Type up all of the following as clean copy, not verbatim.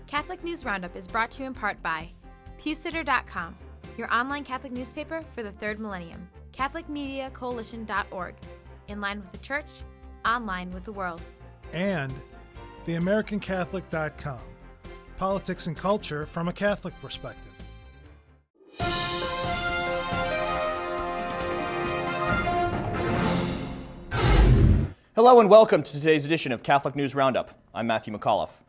Catholic News Roundup is brought to you in part by PewSitter.com, your online Catholic newspaper for the third millennium, CatholicMediaCoalition.org, in line with the Church, online with the world. And TheAmericanCatholic.com, politics and culture from a Catholic perspective. Hello and welcome to today's edition of Catholic News Roundup. I'm Matthew McAuliffe.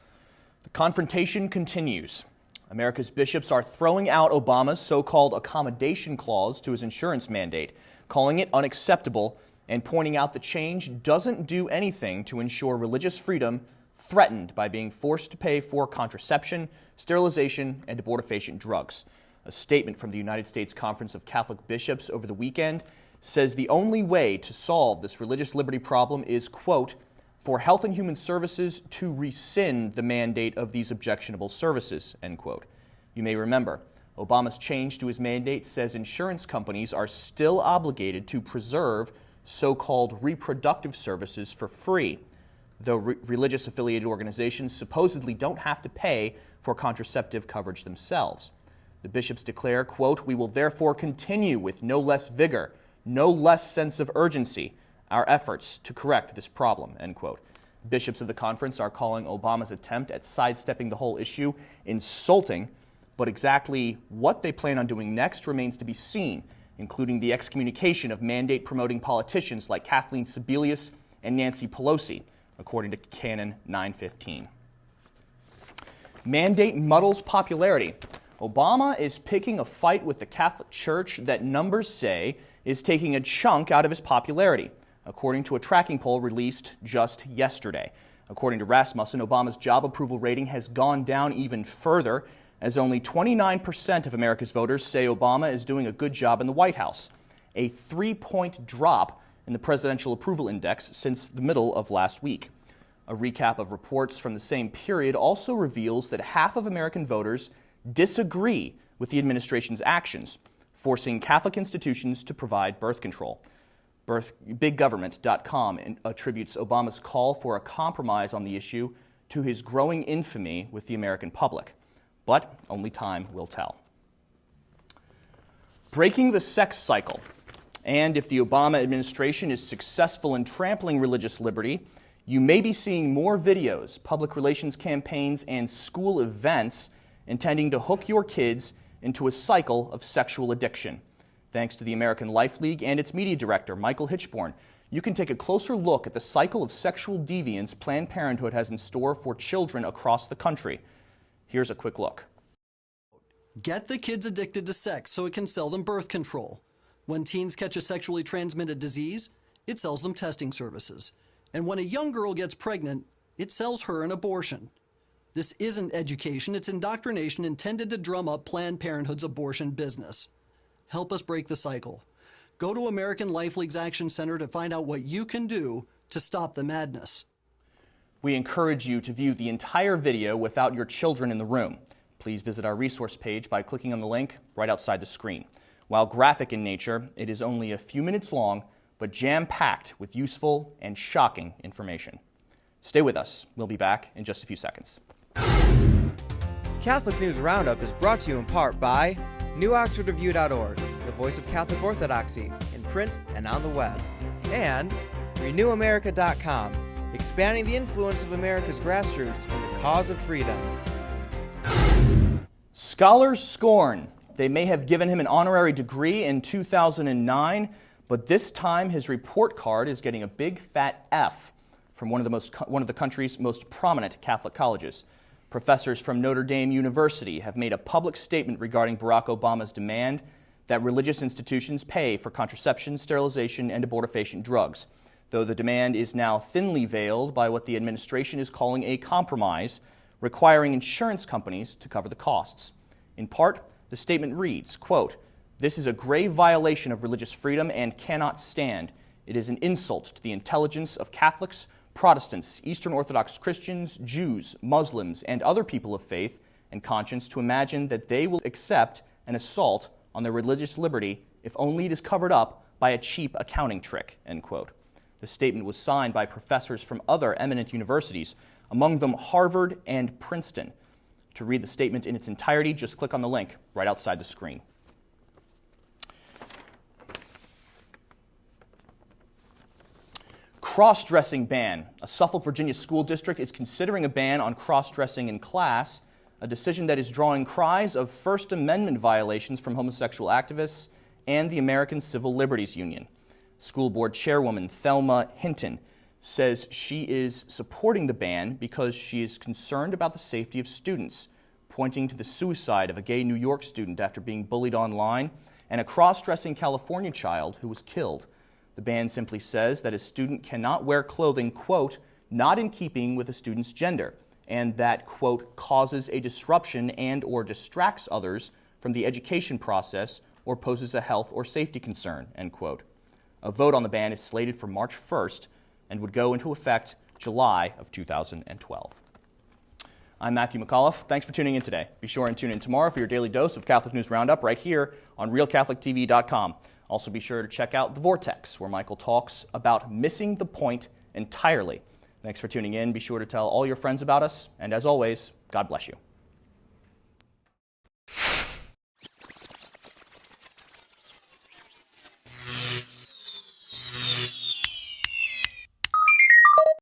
The confrontation continues. America's bishops are throwing out Obama's so-called accommodation clause to his insurance mandate, calling it unacceptable and pointing out that change doesn't do anything to ensure religious freedom threatened by being forced to pay for contraception, sterilization, and abortifacient drugs. A statement from the United States Conference of Catholic Bishops over the weekend says the only way to solve this religious liberty problem is, quote, for Health and Human Services to rescind the mandate of these objectionable services, end quote. You may remember, Obama's change to his mandate says insurance companies are still obligated to preserve so-called reproductive services for free, though religious affiliated organizations supposedly don't have to pay for contraceptive coverage themselves. The bishops declare, quote, we will therefore continue with no less vigor, no less sense of urgency, our efforts to correct this problem, end quote. Bishops of the conference are calling Obama's attempt at sidestepping the whole issue insulting, but exactly what they plan on doing next remains to be seen, including the excommunication of mandate-promoting politicians like Kathleen Sebelius and Nancy Pelosi, according to Canon 915. Mandate muddles popularity. Obama is picking a fight with the Catholic Church that numbers say is taking a chunk out of his popularity, according to a tracking poll released just yesterday. According to Rasmussen, Obama's job approval rating has gone down even further, as only 29% of America's voters say Obama is doing a good job in the White House, a 3-point drop in the presidential approval index since the middle of last week. A recap of reports from the same period also reveals that half of American voters disagree with the administration's actions, forcing Catholic institutions to provide birth control. BigGovernment.com attributes Obama's call for a compromise on the issue to his growing infamy with the American public. But only time will tell. Breaking the sex cycle. And if the Obama administration is successful in trampling religious liberty, you may be seeing more videos, public relations campaigns, and school events intending to hook your kids into a cycle of sexual addiction. Thanks to the American Life League and its media director, Michael Hitchborn, you can take a closer look at the cycle of sexual deviance Planned Parenthood has in store for children across the country. Here's a quick look. Get the kids addicted to sex so it can sell them birth control. When teens catch a sexually transmitted disease, it sells them testing services. And when a young girl gets pregnant, it sells her an abortion. This isn't education, it's indoctrination intended to drum up Planned Parenthood's abortion business. Help us break the cycle. Go to American Life League's Action Center to find out what you can do to stop the madness. We encourage you to view the entire video without your children in the room. Please visit our resource page by clicking on the link right outside the screen. While graphic in nature, it is only a few minutes long, but jam-packed with useful and shocking information. Stay with us. We'll be back in just a few seconds. Catholic News Roundup is brought to you in part by NewOxfordReview.org, the voice of Catholic Orthodoxy, in print and on the web, and RenewAmerica.com, expanding the influence of America's grassroots in the cause of freedom. Scholars scorn. They may have given him an honorary degree in 2009, but this time his report card is getting a big fat F from one of the country's most prominent Catholic colleges. Professors from Notre Dame University have made a public statement regarding Barack Obama's demand that religious institutions pay for contraception, sterilization, and abortifacient drugs, though the demand is now thinly veiled by what the administration is calling a compromise, requiring insurance companies to cover the costs. In part, the statement reads, quote, "This is a grave violation of religious freedom and cannot stand. It is an insult to the intelligence of Catholics, Protestants, Eastern Orthodox Christians, Jews, Muslims, and other people of faith and conscience to imagine that they will accept an assault on their religious liberty if only it is covered up by a cheap accounting trick," end quote. The statement was signed by professors from other eminent universities, among them Harvard and Princeton. To read the statement in its entirety, just click on the link right outside the screen. Cross-dressing ban. A Suffolk, Virginia school district is considering a ban on cross-dressing in class, a decision that is drawing cries of First Amendment violations from homosexual activists and the American Civil Liberties Union. School board chairwoman Thelma Hinton says she is supporting the ban because she is concerned about the safety of students, pointing to the suicide of a gay New York student after being bullied online and a cross-dressing California child who was killed. The ban simply says that a student cannot wear clothing, quote, not in keeping with a student's gender, and that, quote, causes a disruption and or distracts others from the education process or poses a health or safety concern, end quote. A vote on the ban is slated for March 1st and would go into effect July of 2012. I'm Matthew McAuliffe. Thanks for tuning in today. Be sure and tune in tomorrow for your daily dose of Catholic News Roundup right here on RealCatholicTV.com. Also be sure to check out The Vortex, where Michael talks about missing the point entirely. Thanks for tuning in. Be sure to tell all your friends about us. And as always, God bless you.